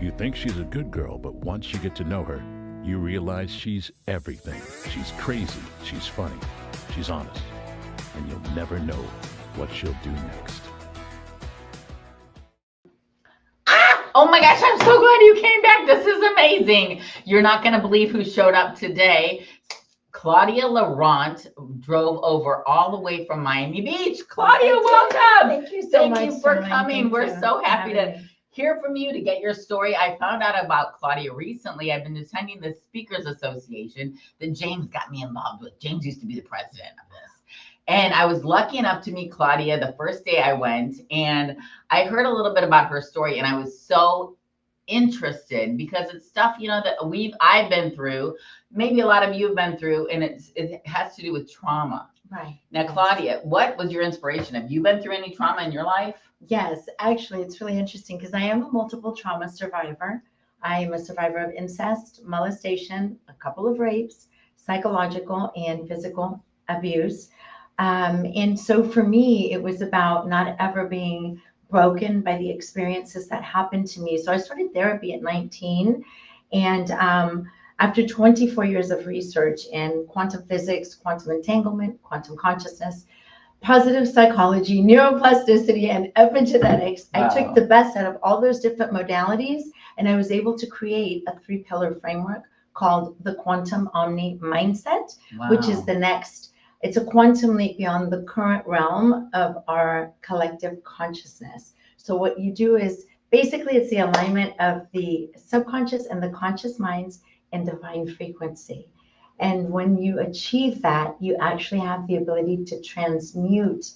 You think she's a good girl, but once you get to know her, you realize she's everything. She's crazy, she's funny, she's honest, and you'll never know what she'll do next. Oh my gosh, I'm so glad you came back. This is amazing. You're not going to believe who showed up today. Claudia Lorant drove over all the way from Miami Beach. Claudia, welcome. Thank you so much. Thank you for Caroline. coming. Thank We're you so for happy having to me. hear from you, to get your story. I found out about Claudia recently. I've been attending the Speakers Association that James got me involved with. James used to be the president of this. And I was lucky enough to meet Claudia the first day I went, and I heard a little bit about her story, and I was so interested because it's stuff, you know, that I've been through, maybe a lot of you have been through, and it has to do with trauma. Right. Now, Claudia, what was your inspiration? Have you been through any trauma in your life? Yes, actually, it's really interesting because I am a multiple trauma survivor. I am a survivor of incest, molestation, a couple of rapes, psychological and physical abuse. And so for me, it was about not ever being broken by the experiences that happened to me. So I started therapy at 19. And after 24 years of research in quantum physics, quantum entanglement, quantum consciousness, positive psychology, neuroplasticity, and epigenetics, Wow. I took the best out of all those different modalities, and I was able to create a 3-pillar framework called the Quantum Omni Mindset, which is Wow. the next. It's a quantum leap beyond the current realm of our collective consciousness. So what you do is basically it's the alignment of the subconscious and the conscious minds in divine frequency. And when you achieve that, you actually have the ability to transmute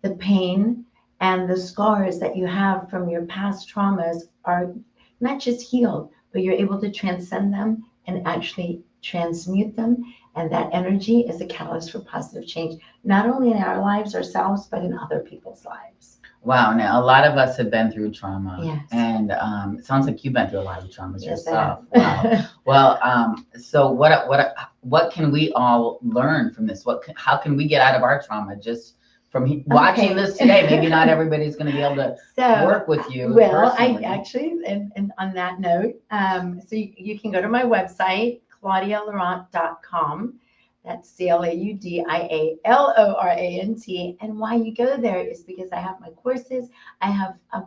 the pain and the scars that you have from your past traumas are not just healed, but you're able to transcend them and actually transmute them. And that energy is a catalyst for positive change, not only in our lives ourselves, but in other people's lives. Wow. Now, a lot of us have been through trauma. Yes. And it sounds like you've been through a lot of traumas Yes, I yourself. have. Wow. Well, so what can we all learn from this? How can we get out of our trauma just from watching this today? Maybe not everybody's going to be able to work with you. Well, personally. I actually, and on that note, so you can go to my website, claudialorant.com. That's ClaudiaLorant. And why you go there is because I have my courses. I have a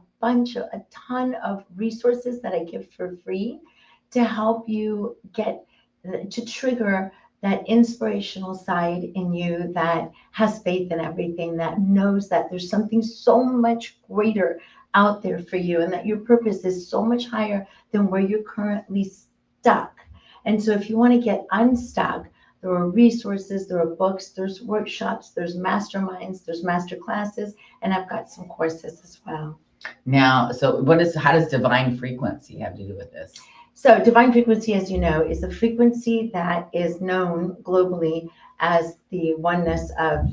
ton of resources that I give for free to help you to trigger that inspirational side in you that has faith in everything, that knows that there's something so much greater out there for you, and that your purpose is so much higher than where you're currently stuck. And so if you want to get unstuck, there are resources, there are books, there's workshops, there's masterminds, there's master classes, and I've got some courses as well. Now, so how does divine frequency have to do with this? So divine frequency, as you know, is a frequency that is known globally as the oneness of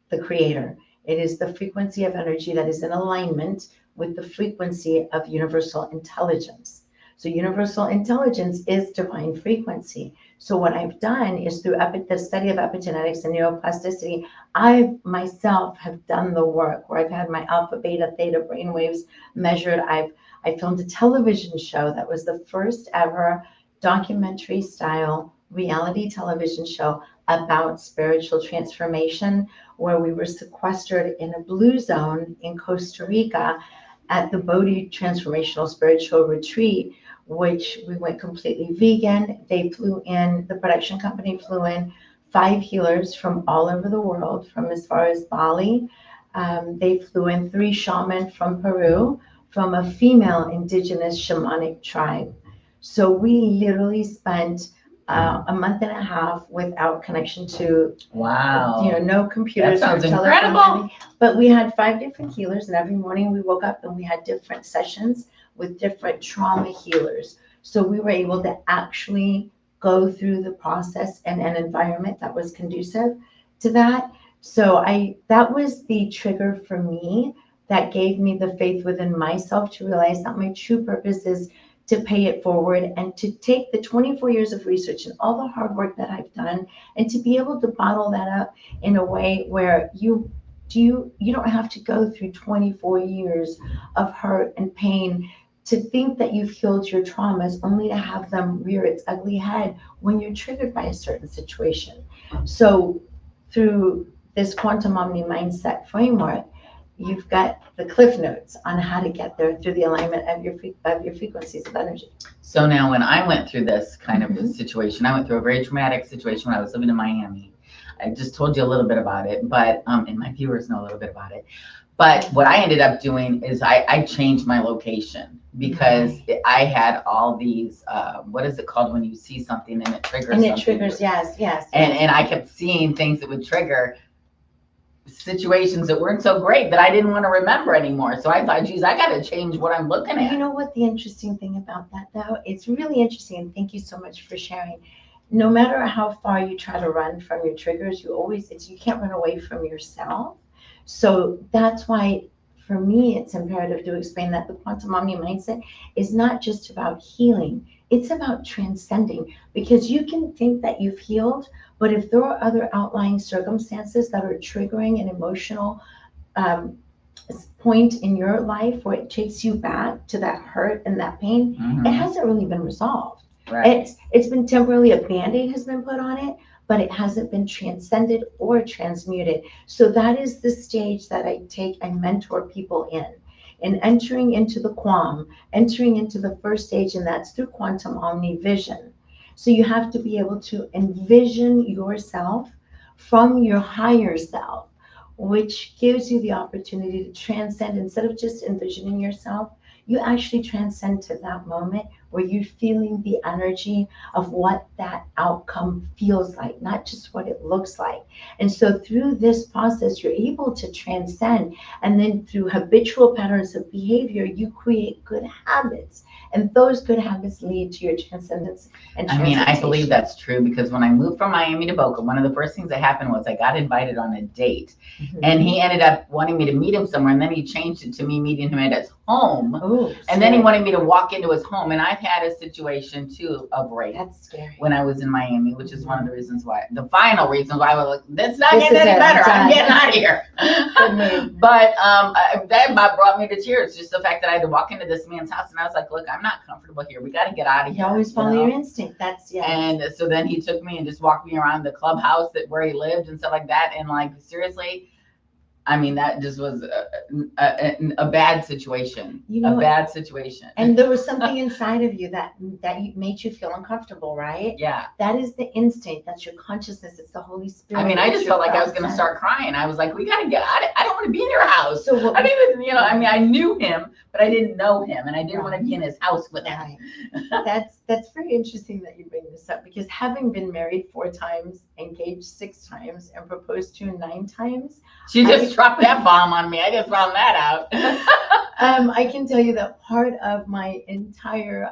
the creator. It is the frequency of energy that is in alignment with the frequency of universal intelligence. So universal intelligence is divine frequency. So what I've done is through the study of epigenetics and neuroplasticity, I myself have done the work where I've had my alpha, beta, theta brainwaves measured. I filmed a television show that was the first ever documentary style reality television show about spiritual transformation, where we were sequestered in a blue zone in Costa Rica at the Bodhi Transformational Spiritual Retreat, which we went completely vegan. The production company flew in 5 healers from all over the world, from as far as Bali. They flew in 3 shamans from Peru, from a female indigenous shamanic tribe. So we literally spent a month and a half without connection to, no computers. That sounds or incredible. telephone. But we had 5 different healers, and every morning we woke up and we had different sessions with different trauma healers. So we were able to actually go through the process in an environment that was conducive to that. So that was the trigger for me that gave me the faith within myself to realize that my true purpose is to pay it forward and to take the 24 years of research and all the hard work that I've done and to be able to bottle that up in a way where you don't have to go through 24 years of hurt and pain to think that you've healed your traumas only to have them rear its ugly head when you're triggered by a certain situation. So through this Quantum Omni Mindset framework, you've got the cliff notes on how to get there through the alignment of your frequencies of energy. So now when I went through this kind of situation, I went through a very traumatic situation when I was living in Miami. I just told you a little bit about it, but and my viewers know a little bit about it. But what I ended up doing is I changed my location because I had all these, what is it called when you see something and it triggers? And it triggers, yes. And I kept seeing things that would trigger situations that weren't so great that I didn't want to remember anymore. So I thought, geez, I got to change what I'm looking at. You know what the interesting thing about that, though? It's really interesting, and thank you so much for sharing. No matter how far you try to run from your triggers, you can't run away from yourself. So that's why, for me, it's imperative to explain that the Quantum Omni Mindset is not just about healing. It's about transcending, because you can think that you've healed, but if there are other outlying circumstances that are triggering an emotional point in your life where it takes you back to that hurt and that pain, it hasn't really been resolved. Right. It's been temporarily, a Band-Aid has been put on it, but it hasn't been transcended or transmuted. So that is the stage that I mentor people in entering into the QOM, entering into the first stage, and that's through Quantum Omni Vision. So you have to be able to envision yourself from your higher self, which gives you the opportunity to transcend. Instead of just envisioning yourself, you actually transcend to that moment where you're feeling the energy of what that outcome feels like, not just what it looks like. And so through this process, you're able to transcend. And then through habitual patterns of behavior, you create good habits. And those good habits lead to your transcendence and transmutation. I believe that's true, because when I moved from Miami to Boca, one of the first things that happened was I got invited on a date. And he ended up wanting me to meet him somewhere, and then he changed it to me meeting him at his home. And then he wanted me to walk into his home. And I've had a situation too of rape. That's scary. When I was in Miami, which is one of the reasons why, the final reasons why I was like, that's not getting any better. I'm getting out of here. But that brought me to tears. Just the fact that I had to walk into this man's house, and I was like, look, I'm not comfortable here. We got to get out of here. You always follow your instinct. And so then he took me and just walked me around the clubhouse where he lived and stuff like that. And like, seriously, that just was a bad situation. Bad situation. And there was something inside of you that made you feel uncomfortable, right? Yeah. That is the instinct. That's your consciousness. It's the Holy Spirit. I just felt like I was going to start crying. I was like, we got to get out. I don't want to be in your house. So I knew him, but I didn't know him, and I didn't want to be in his house with him. Right. That's very interesting that you bring this up, because having been married 4 times, engaged 6 times, and proposed to 9 times. She just dropped that bomb on me. I just found that out. I can tell you that part of my entire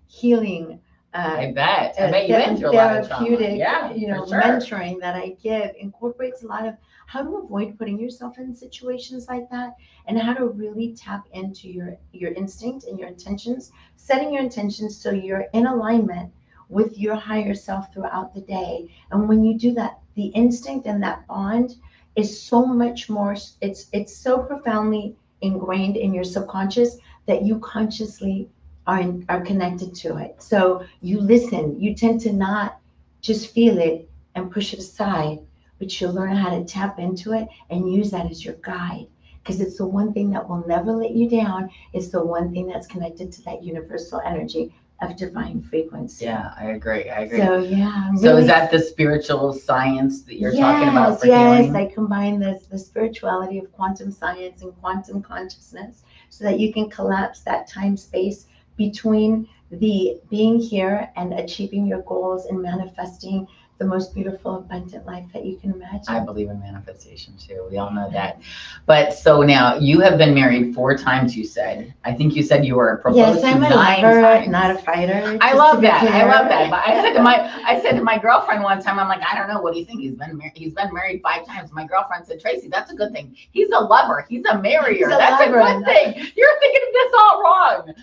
healing, I bet you've been through a lot of trauma. Mentoring that I give incorporates a lot of how to avoid putting yourself in situations like that, and how to really tap into your instinct and your intentions, setting your intentions so you're in alignment with your higher self throughout the day. And when you do that, the instinct and that bond is so much more, it's so profoundly ingrained in your subconscious that you consciously are connected to it. So you listen, you tend to not just feel it and push it aside, but you'll learn how to tap into it and use that as your guide, because it's the one thing that will never let you down. It's the one thing that's connected to that universal energy of divine frequency. Yeah, I agree. So yeah. So is that the spiritual science that you're talking about for healing? Yes, I combine the spirituality of quantum science and quantum consciousness so that you can collapse that time space between the being here and achieving your goals and manifesting the most beautiful, abundant life that you can imagine. I believe in manifestation too. We all know that. But so now you have been married 4 times, you said. I think you said you were proposed to 9 times. Yes, I'm a lover, not a fighter. I love that. But I said to my girlfriend one time, I'm like, I don't know, what do you think? He's been married 5 times. My girlfriend said, Tracy, that's a good thing. He's a lover. He's a marrier. That's a good thing. You're thinking of this all wrong.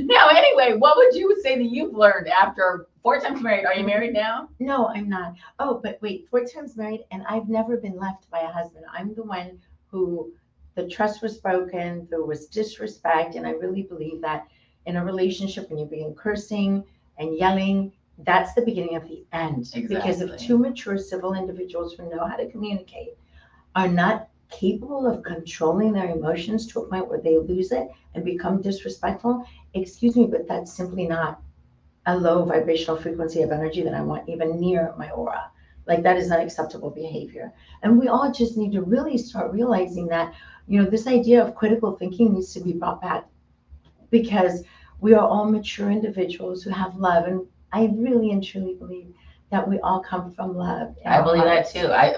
Now, anyway, what would you say that you've learned after 4 times married? Are you married now? No, I'm not. Oh, but wait, 4 times married, and I've never been left by a husband. I'm the one who the trust was broken, there was disrespect. And I really believe that in a relationship, when you begin cursing and yelling, that's the beginning of the end. Because if two mature civil individuals who know how to communicate are not capable of controlling their emotions to a point where they lose it and become disrespectful, excuse me, but that's simply not a low vibrational frequency of energy that I want even near my aura. Like, that is not acceptable behavior. And we all just need to really start realizing that, this idea of critical thinking needs to be brought back, because we are all mature individuals who have love. And I really and truly believe that we all come from love. I believe that too. I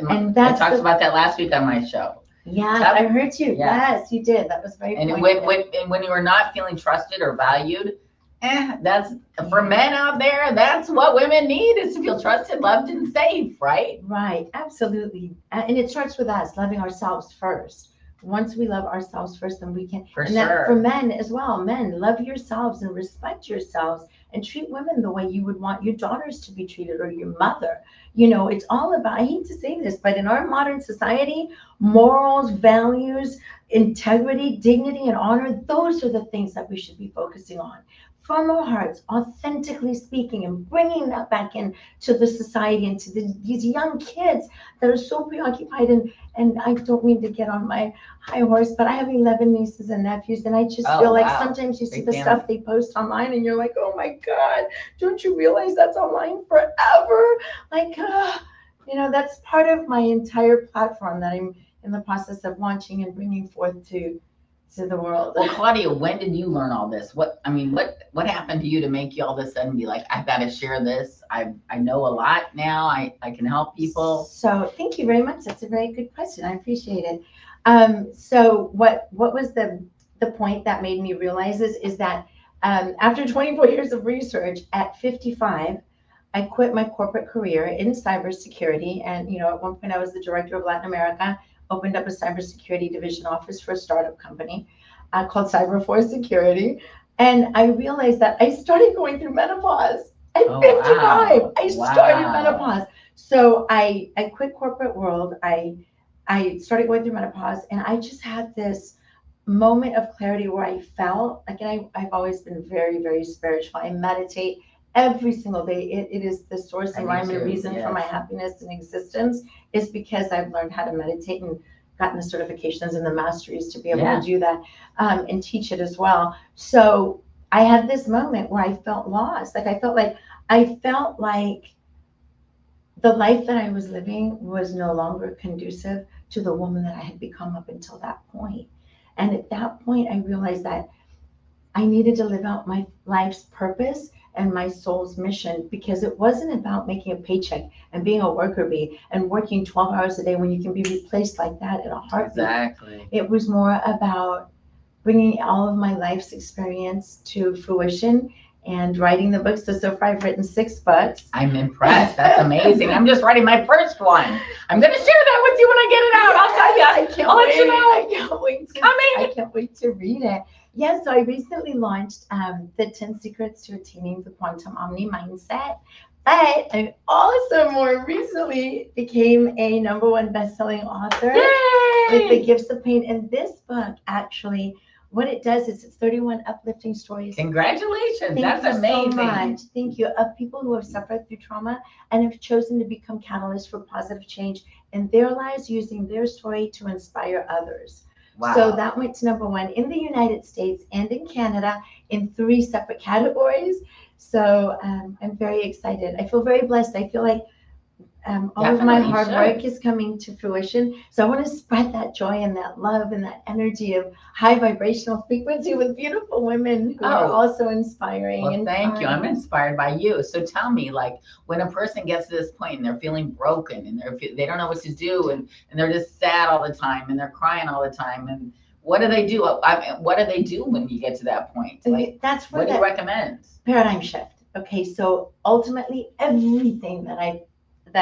talked about that last week on my show. Yeah, I heard you. Yes, you did. That was very poignant. And when you are not feeling trusted or valued, that's for men out there. That's what women need, is to feel trusted, loved, and safe, right? Right, absolutely. And it starts with us loving ourselves first. Once we love ourselves first, then we can. That for men as well. Men, love yourselves and respect yourselves, and treat women the way you would want your daughters to be treated, or your mother. It's all about, I hate to say this, but in our modern society, morals, values, integrity, dignity, and honor, those are the things that we should be focusing on from our hearts, authentically speaking, and bringing that back into the society and to these young kids that are so preoccupied. And I don't mean to get on my high horse, but I have 11 nieces and nephews, and I just feel like sometimes you see the stuff they post online and you're like, oh my God, don't you realize that's online forever? Like, that's part of my entire platform that I'm in the process of launching and bringing forth to the world. Well, Claudia, when did you learn all this? What happened to you to make you all of a sudden be like, I've got to share this. I know a lot now. I can help people. So thank you very much. That's a very good question. I appreciate it. So what was the point that made me realize this is that after 24 years of research, at 55, I quit my corporate career in cybersecurity. And, at one point I was the director of Latin America, opened up a cybersecurity division office for a startup company called Cyber Force Security. And I realized that I started going through menopause at 55. Wow. I started menopause. So I quit corporate world. I started going through menopause, and I just had this moment of clarity where I felt like, and I've always been very, very spiritual. I meditate every single day. It is the source and rhyme and reason for my happiness and existence, is because I've learned how to meditate and gotten the certifications and the masteries to be able to do that and teach it as well. So I had this moment where I felt lost. I felt like the life that I was living was no longer conducive to the woman that I had become up until that point. And at that point, I realized that I needed to live out my life's purpose and my soul's mission, because it wasn't about making a paycheck and being a worker bee and working 12 hours a day when you can be replaced like that in a heartbeat. Exactly. It was more about bringing all of my life's experience to fruition and writing the books. So far I've written 6 books. I'm impressed. That's amazing. I'm just writing my first one. I'm going to share that with you when I get it out. I'll tell you. I'll let you know. I can't wait to read it. Yeah, so I recently launched the 10 Secrets to Attaining the Quantum Omni Mindset. But I also more recently became a #1 bestselling author. Yay! With The Gifts of Pain. And this book, actually, what it does is it's 31 uplifting stories. Congratulations. That's amazing. So much. Thank you. Of people who have suffered through trauma and have chosen to become catalysts for positive change in their lives, using their story to inspire others. Wow. So that went to #1 in the United States and in Canada in 3 separate categories. So I'm very excited. I feel very blessed. I feel like all of my hard work is coming to fruition. So I want to spread that joy and that love and that energy of high vibrational frequency with beautiful women who are also inspiring. Well, thank you. I'm inspired by you. So tell me, like, when a person gets to this point and they're feeling broken and they don't know what to do and they're just sad all the time and they're crying all the time, and what do they do? What do they do when you get to that point? Like, what do you recommend? Paradigm shift. Okay, so ultimately everything that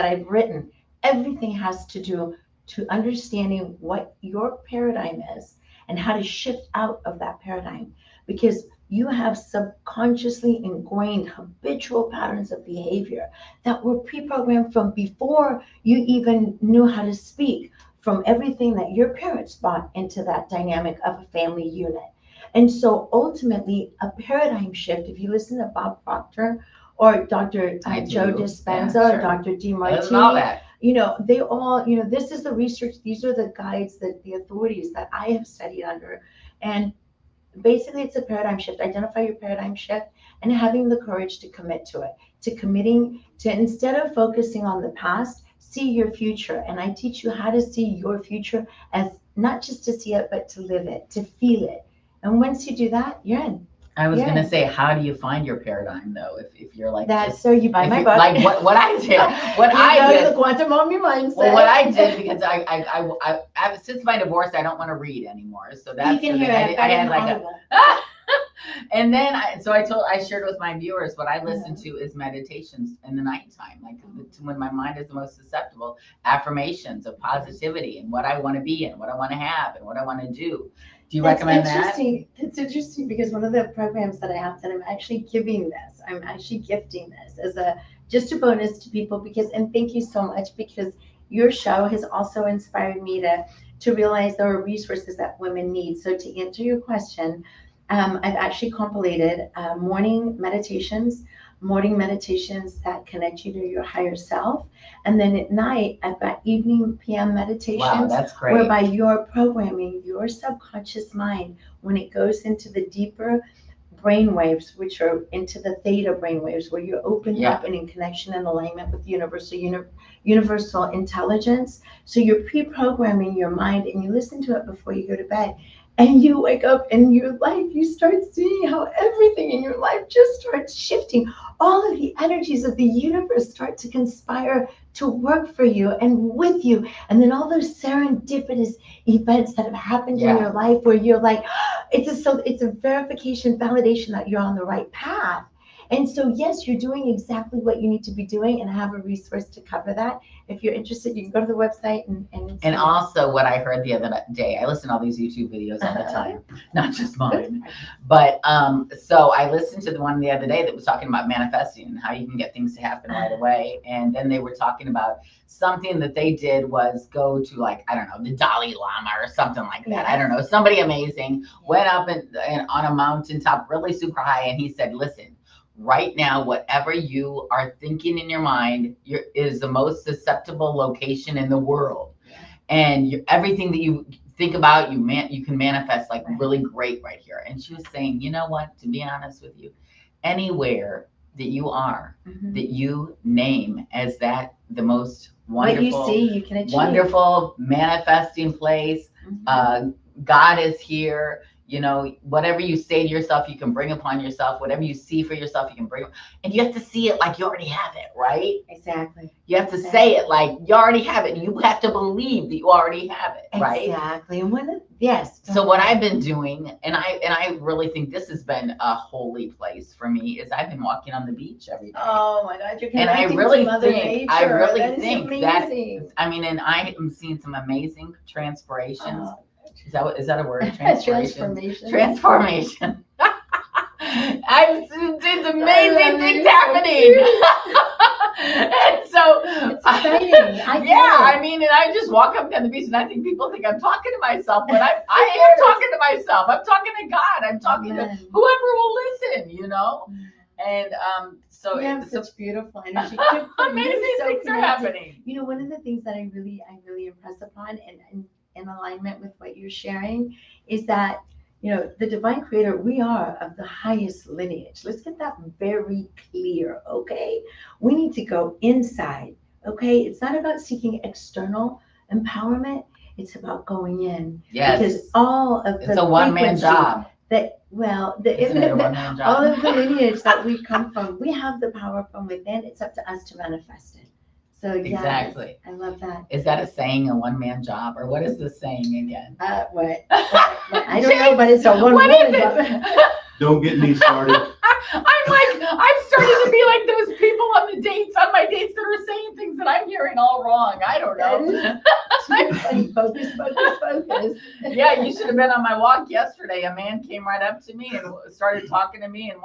I've written, everything has to do to understanding what your paradigm is and how to shift out of that paradigm, because you have subconsciously ingrained habitual patterns of behavior that were pre-programmed from before you even knew how to speak, from everything that your parents brought into that dynamic of a family unit. And so ultimately, a paradigm shift, if you listen to Bob Proctor or Dr. Joe Dispenza, or Dr. DeMartini, they all, this is the research, these are the guides, that the authorities that I have studied under. And basically, it's a paradigm shift. Identify your paradigm shift and having the courage to commit to it, to committing to, instead of focusing on the past, see your future. And I teach you how to see your future as not just to see it, but to live it, to feel it. And once you do that, you're in. I was going to say, how do you find your paradigm though? If you're like that, so you buy my book. Like what I did, what you I did, the Quantum Omni Mindset. Well, what I did, because I since my divorce, I don't want to read anymore. So that's you can hear it. I had like and then I shared with my viewers what I listen to is meditations in the nighttime, like when my mind is the most susceptible, affirmations of positivity and what I want to be and what I want to have and what I want to do. Do you recommend that? It's interesting because one of the programs that I have that I'm actually giving this, I'm actually gifting this as just a bonus to people and thank you so much, because your show has also inspired me to realize there are resources that women need. So to answer your question, I've actually compilated morning meditations that connect you to your higher self. And then at night, I've got evening PM meditations. Wow, that's great. Whereby you're programming your subconscious mind when it goes into the deeper brain waves, which are into the theta brain waves, where you're opened up and in connection and alignment with universal intelligence. So you're pre-programming your mind, and you listen to it before you go to bed. And you wake up and your life, you start seeing how everything in your life just starts shifting. All of the energies of the universe start to conspire to work for you and with you. And then all those serendipitous events that have happened in your life where you're like, it's a verification, validation that you're on the right path. And so, yes, you're doing exactly what you need to be doing, and I have a resource to cover that. If you're interested, you can go to the website and also what I heard the other day, I listen to all these YouTube videos all the time, not just mine. But so I listened to the one the other day that was talking about manifesting and how you can get things to happen right away. And then they were talking about something that they did was go to, like, I don't know, the Dalai Lama or something like that. I don't know, somebody amazing went up and on a mountaintop really super high, and he said, listen, right now, whatever you are thinking in your mind is the most susceptible location in the world. And everything that you think about, you can manifest like really great right here. And she was saying, you know what, to be honest with you, anywhere that you are, that you name as that the most wonderful, what you see, you can achieve. Wonderful manifesting place. God is here. You know, whatever you say to yourself, you can bring upon yourself. Whatever you see for yourself, you can bring. And you have to see it like you already have it, right? Exactly. You have to say it like you already have it. You have to believe that you already have it, right? Exactly. And so what I've been doing, and I really think this has been a holy place for me, is I've been walking on the beach every day. Oh my God, you're and I really think that, I mean, and I am seeing some amazing transpirations. Is that a word? Transformation. It's amazing things happening. And so it's exciting. I mean, and I just walk up and down the beach, and I think people think I'm talking to myself, but I am talking to myself. I'm talking to God. I'm talking to whoever will listen, you know. And so you have such beautiful energy. Amazing things are happening. You know, one of the things that I really impress upon and in alignment with what you're sharing is that, you know, the divine creator, we are of the highest lineage. Let's get that very clear, okay? We need to go inside, okay? It's not about seeking external empowerment. It's about going in. Yes. Because all of it's a one-man job. All of the lineage that we come from, we have the power from within. It's up to us to manifest it. So exactly. I love that. Is that a saying, a one-man job, or what is the saying again? What? I don't know, but it's a one-woman job. Don't get me started. I'm starting to be like those people on my dates that are saying things that I'm hearing all wrong. I don't know. Focus. Yeah, you should have been on my walk yesterday. A man came right up to me and started talking to me and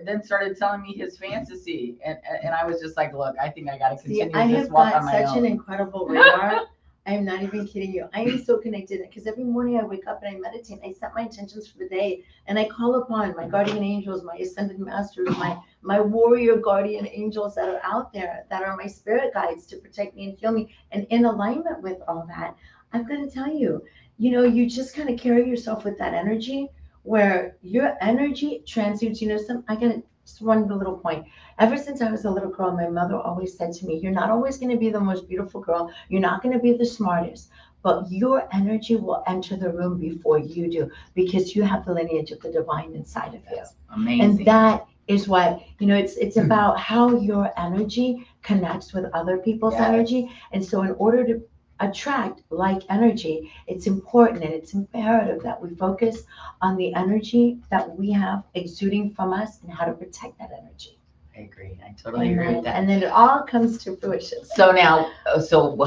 then started telling me his fantasy, and I was just like, look, I think I got to continue this walk on my own. I have got such an incredible radar I'm not even kidding you. I am so connected because every morning I wake up and I meditate. I set my intentions for the day, and I call upon my guardian angels, my ascended masters, my warrior guardian angels that are out there, that are my spirit guides to protect me and heal me. And in alignment with all that, I'm going to tell you, you just kind of carry yourself with that energy where your energy transmutes. I got just one little point. Ever since I was a little girl, my mother always said to me, you're not always going to be the most beautiful girl. You're not going to be the smartest, but your energy will enter the room before you do, because you have the lineage of the divine inside of you. That's amazing. And that is what, it's about how your energy connects with other people's Yes. energy. And so in order to attract like energy, it's important and it's imperative that we focus on the energy that we have exuding from us and how to protect that energy. I agree. I totally agree with that. And then it all comes to fruition. So now,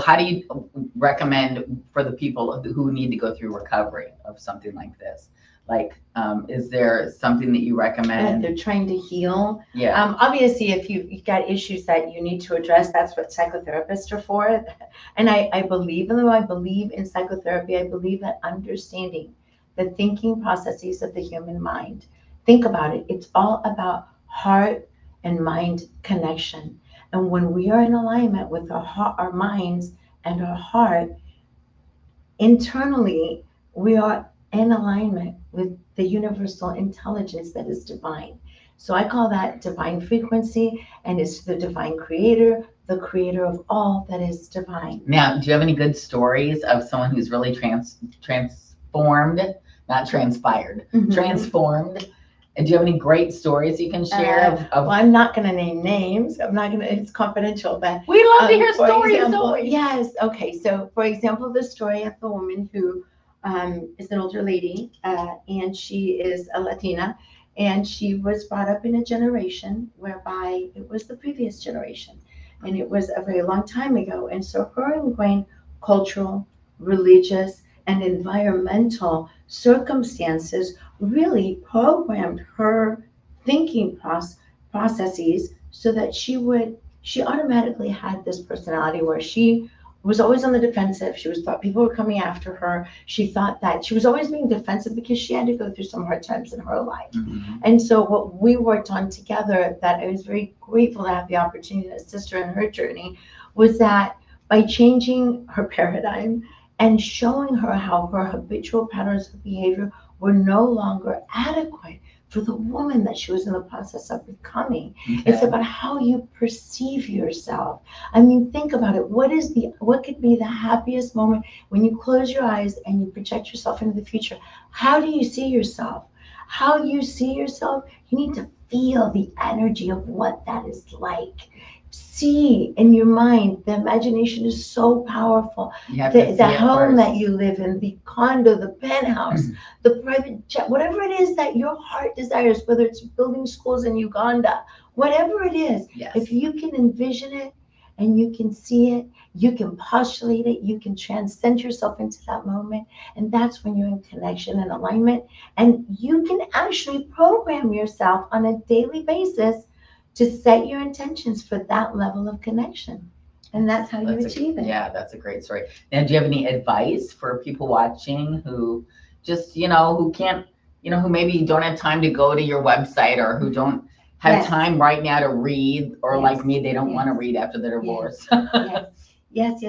how do you recommend for the people who need to go through recovery of something like this? Like, is there something that you recommend? They're trying to heal. Yeah. Obviously, if you've got issues that you need to address, that's what psychotherapists are for. And I believe, even though I believe in psychotherapy, I believe that understanding the thinking processes of the human mind. Think about it. It's all about heart and mind connection. And when we are in alignment with our minds and our heart, internally, we are in alignment with the universal intelligence that is divine. So I call that divine frequency, and it's the divine creator, the creator of all that is divine. Now, do you have any good stories of someone who's really transformed, not transpired, transformed? And do you have any great stories you can share? Well, I'm not going to name names. It's confidential, but we love to hear stories. Yes. Okay. So, for example, the story of the woman who is an older lady, and she is a Latina, and she was brought up in a generation whereby it was the previous generation, and it was a very long time ago. And so her ingrained cultural, religious, and environmental circumstances really programmed her thinking processes so that she automatically had this personality where she was always on the defensive. She thought people were coming after her. She thought that she was always being defensive because she had to go through some hard times in her life. And so what we worked on together, that I was very grateful to have the opportunity to assist her in her journey, was that by changing her paradigm and showing her how her habitual patterns of behavior were no longer adequate for the woman that she was in the process of becoming. Okay. It's about how you perceive yourself. I mean, think about it. What could be the happiest moment when you close your eyes and you project yourself into the future? How do you see yourself? How you see yourself, you need to feel the energy of what that is like. See in your mind. The imagination is so powerful. The home that you live in, the condo, the penthouse, the private jet, whatever it is that your heart desires, whether it's building schools in Uganda, whatever it is, if you can envision it and you can see it, you can postulate it, you can transcend yourself into that moment. And that's when you're in connection and alignment. And you can actually program yourself on a daily basis to set your intentions for that level of connection. And that's how you achieve it. Yeah, that's a great story. Now, do you have any advice for people watching who just, who can't, who maybe don't have time to go to your website, or who don't have time right now to read, or like me, they don't want to read after their divorce? Yes.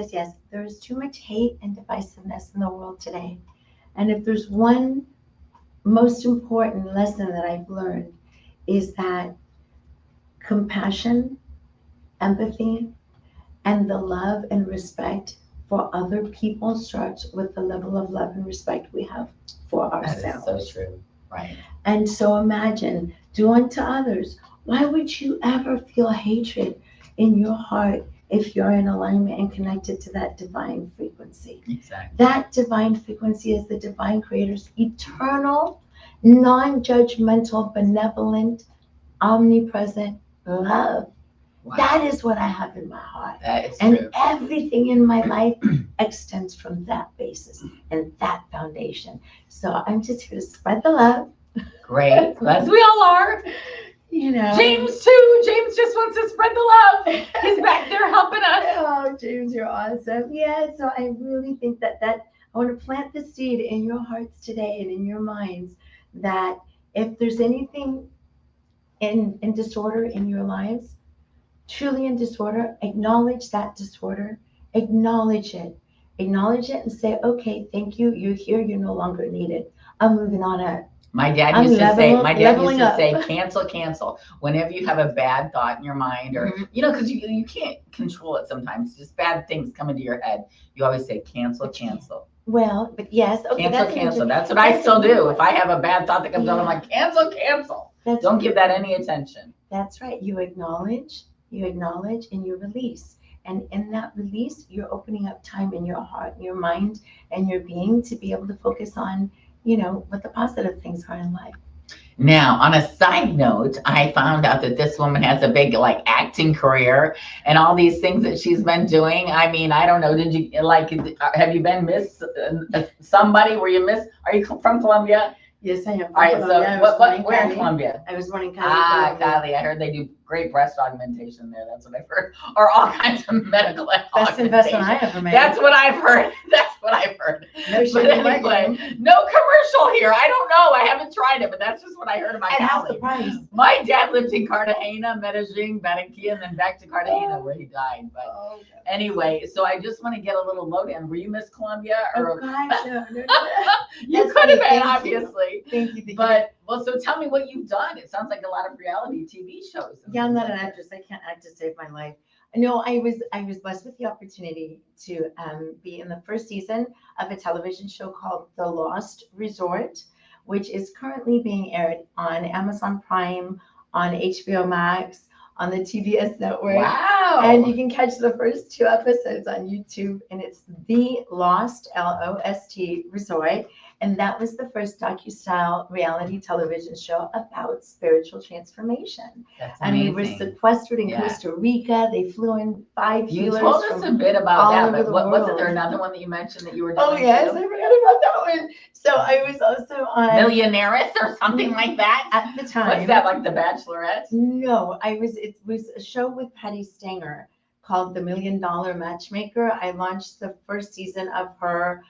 There's too much hate and divisiveness in the world today. And if there's one most important lesson that I've learned, is that compassion, empathy, and the love and respect for other people starts with the level of love and respect we have for ourselves. That is so true. Right. And so imagine, do unto others. Why would you ever feel hatred in your heart if you're in alignment and connected to that divine frequency? Exactly. That divine frequency is the divine creator's eternal, non-judgmental, benevolent, omnipresent love. Wow. That is what I have in my heart. That is and true. Everything in my life extends from that basis and that foundation. So I'm just here to spread the love. Great, as we all are. you know. James too. James just wants to spread the love. He's back there helping us. Oh, James, you're awesome. Yeah, so I really think that I want to plant the seed in your hearts today and in your minds that if there's anything in disorder in your lives, truly in disorder, acknowledge that disorder, acknowledge it and say, okay, thank you, you're here, you're no longer needed. I'm moving on up. My dad used to say, cancel. Whenever you have a bad thought in your mind, or because you can't control it sometimes, just bad things come into your head. You always say, cancel. Well, but yes, okay, Cancel. That's what I still do. If I have a bad thought that comes up, I'm like, cancel. Don't give that any attention. That's right. You acknowledge, and you release. And in that release, you're opening up time in your heart, your mind, and your being to be able to focus on, what the positive things are in life. Now, on a side note, I found out that this woman has a big acting career and all these things that she's been doing. I mean, I don't know. Did you have you been Miss somebody? Were you Miss? Are you from Colombia? Yes, I am. All right. So where in Colombia? I was born in Cali. Cali. I heard they do great breast augmentation there. That's what I've heard. Or all kinds of medical Best investment I ever made. That's what I've heard. No shit. Anyway, no commercial here. I don't know. I haven't tried it, but that's just what I heard about And how's Cali. the price? My dad lived in Cartagena, Medellin, Barranquilla, and then back to Cartagena where he died. But anyway, so I just want to get a little lowdown. Were you Miss Colombia? Oh gosh, no. You could have been, obviously. Thank you. But so tell me what you've done. It sounds like a lot of reality TV shows. Yeah, I'm not an actress. I can't act to save my life. No, I was blessed with the opportunity to be in the first season of a television show called The Lost Resort, which is currently being aired on Amazon Prime, on HBO Max, on the TBS network. Wow. And you can catch the first 2 episodes on YouTube, and it's The Lost, L-O-S-T, Resort. And that was the first docu-style reality television show about spiritual transformation. That's and amazing. we were sequestered in Costa Rica. They flew in 5 You healers. told us a bit about that, but wasn't there world. another one that you mentioned that you were doing? Oh, yes, I forgot about that one. So I was also on Millionaires or something like that? at the time. What's that, like The Bachelorette? No, it was a show with Pate Stanger called The $1 Million Matchmaker. I launched the first season of her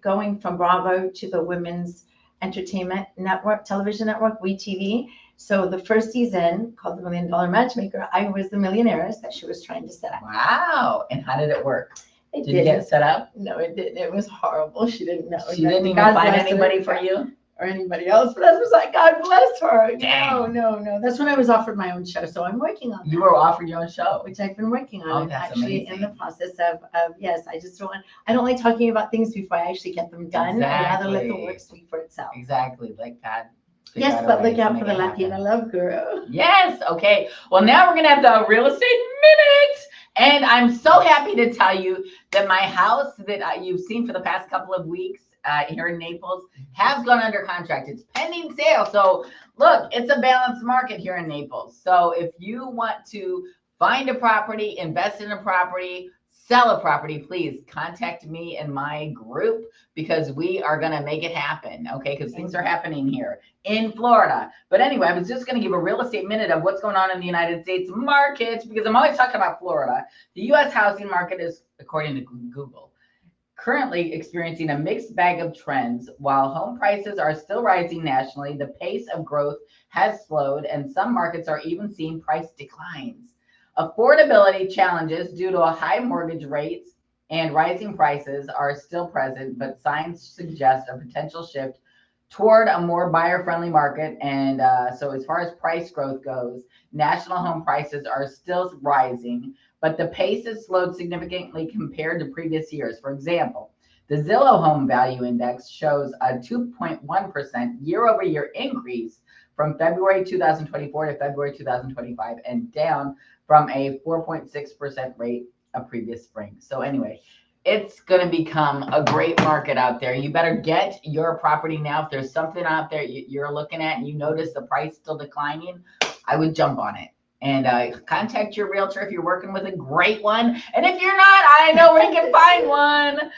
going from Bravo to the Women's Entertainment Network, television network, WeTV. So the first season, called The $1 Million Matchmaker, I was the millionaires that she was trying to set up. Wow. And how did it work? Did you get set up? No, it didn't. It was horrible. She didn't know. She didn't even find anybody for you? Or anybody else, but I was like, God bless her. Dang. No. That's when I was offered my own show. So I'm working on You were offered your own show? which I've been working on. Oh, I'm that's actually amazing. in the process of yes, I don't like talking about things before I actually get them done. I'd rather let the Exactly. work speak for itself. Exactly. Like God. Yes, but look out for the Latina love guru. Yes. Okay. Well, now we're going to have the real estate minute. And I'm so happy to tell you that my house that you've seen for the past couple of weeks here in Naples has gone under contract. It's pending sale. So look, it's a balanced market here in Naples. So if you want to find a property, invest in a property, sell a property, please contact me and my group because we are going to make it happen. Okay. Because things are happening here in Florida. But anyway, I was just going to give a real estate minute of what's going on in the United States markets because I'm always talking about Florida. The U.S. housing market is, according to Google, currently experiencing a mixed bag of trends. While home prices are still rising nationally, the pace of growth has slowed and some markets are even seeing price declines. Affordability challenges due to high mortgage rates and rising prices are still present, but signs suggest a potential shift toward a more buyer-friendly market. And so as far as price growth goes, national home prices are still rising, but the pace has slowed significantly compared to previous years. For example, the Zillow Home Value Index shows a 2.1% year-over-year increase from February 2024 to February 2025 and down from a 4.6% rate of previous spring. So anyway, it's going to become a great market out there. You better get your property now. If there's something out there you're looking at and you notice the price still declining, I would jump on it. And contact your realtor if you're working with a great one. And if you're not, I know where you can find one.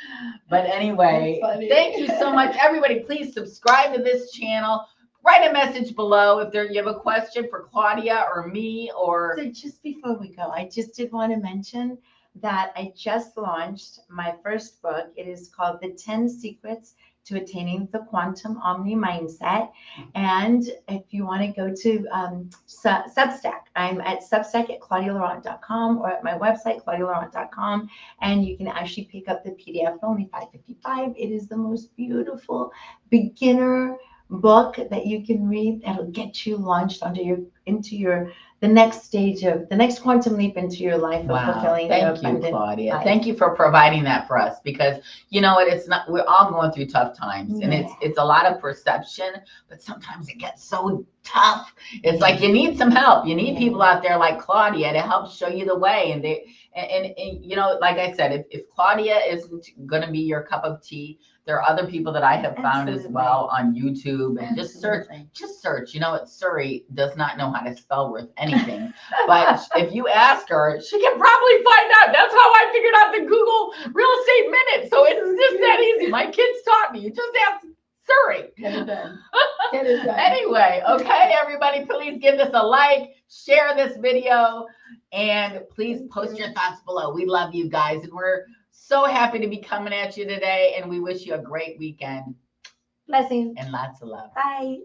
But anyway, thank you so much, everybody. Please subscribe to this channel. write a message below if you have a question for Claudia or me or. So just before we go, I just did want to mention that I just launched my first book. It is called The 10 Secrets to Attaining the Quantum Omni Mindset. And if you want to go to Substack, I'm at Substack at ClaudiaLorant.com or at my website, ClaudiaLorant.com. And you can actually pick up the PDF for only $5.55. It is the most beautiful beginner book that you can read that'll get you launched into the next stage of the next quantum leap into your life of fulfilling your Thank you, abundant Claudia. life. Thank you for providing that for us, because you know what, it's not, we're all going through tough times, and it's a lot of perception, but sometimes it gets so tough. It's like you need some help. You need people out there like Claudia to help show you the way. And you know, like I said, if Claudia isn't going to be your cup of tea, there are other people that I have found as well on YouTube, and just search. You know what? Surrey does not know how to spell worth anything, but if you ask her, she can probably find out. That's how I figured out the Google Real Estate Minute. So it's just that easy. My kids taught me. You just ask Surrey. Get it done. Get it done. Anyway, okay, everybody, please give this a like, share this video, and please post your thoughts below. We love you guys, and we're so happy to be coming at you today, and we wish you a great weekend. Blessings. And lots of love. Bye.